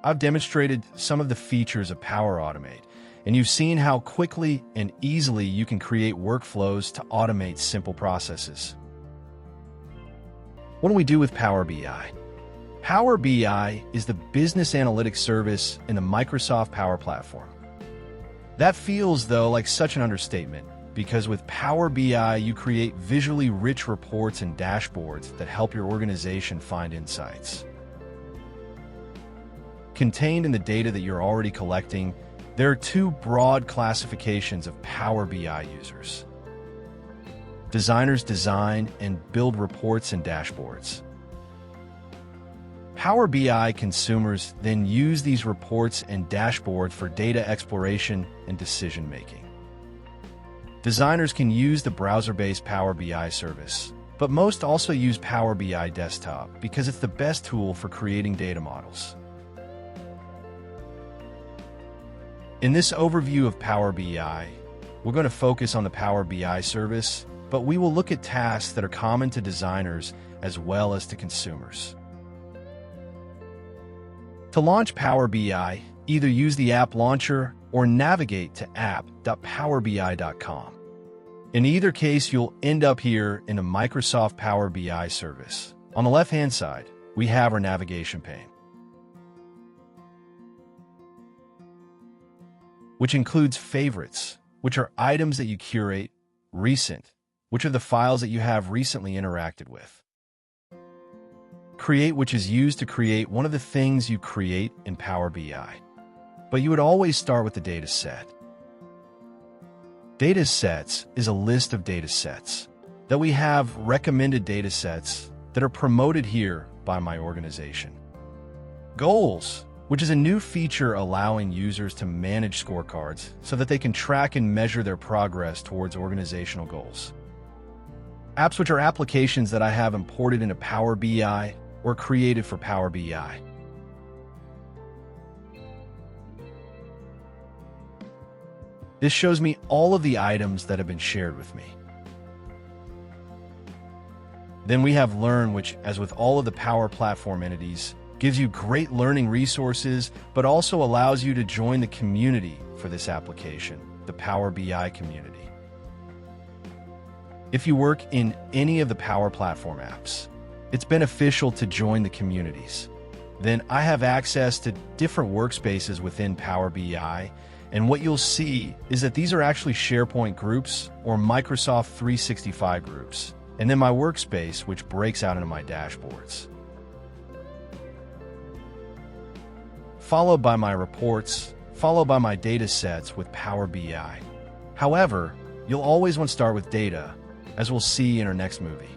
I've demonstrated some of the features of Power Automate, and you've seen how quickly and easily you can create workflows to automate simple processes. What do we do with Power BI? Power BI is the business analytics service in the Microsoft Power Platform. That feels, though, like such an understatement, because with Power BI, you create visually rich reports and dashboards that help your organization find insights. Contained in the data that you're already collecting, there are two broad classifications of Power BI users. Designers design and build reports and dashboards. Power BI consumers then use these reports and dashboards for data exploration and decision-making. Designers can use the browser-based Power BI service, but most also use Power BI Desktop because it's the best tool for creating data models. In this overview of Power BI, we're going to focus on the Power BI service, but we will look at tasks that are common to designers as well as to consumers. To launch Power BI, either use the app launcher or navigate to app.powerbi.com. In either case, you'll end up here in the Microsoft Power BI service. On the left-hand side, we have our navigation pane, which includes favorites, which are items that you curate, recent, which are the files that you have recently interacted with, create, which is used to create one of the things you create in Power BI. But you would always start with the data set. Data sets is a list of data sets that we have recommended data sets that are promoted here by my organization. Goals, which is a new feature allowing users to manage scorecards so that they can track and measure their progress towards organizational goals. Apps, which are applications that I have imported into Power BI or created for Power BI. This shows me all of the items that have been shared with me. Then we have Learn, which, as with all of the Power Platform entities, gives you great learning resources, but also allows you to join the community for this application, the Power BI community. If you work in any of the Power Platform apps, it's beneficial to join the communities. Then I have access to different workspaces within Power BI, and what you'll see is that these are actually SharePoint groups or Microsoft 365 groups, and then my workspace, which breaks out into my dashboards, followed by my reports, followed by my data sets with Power BI. However, you'll always want to start with data, as we'll see in our next movie.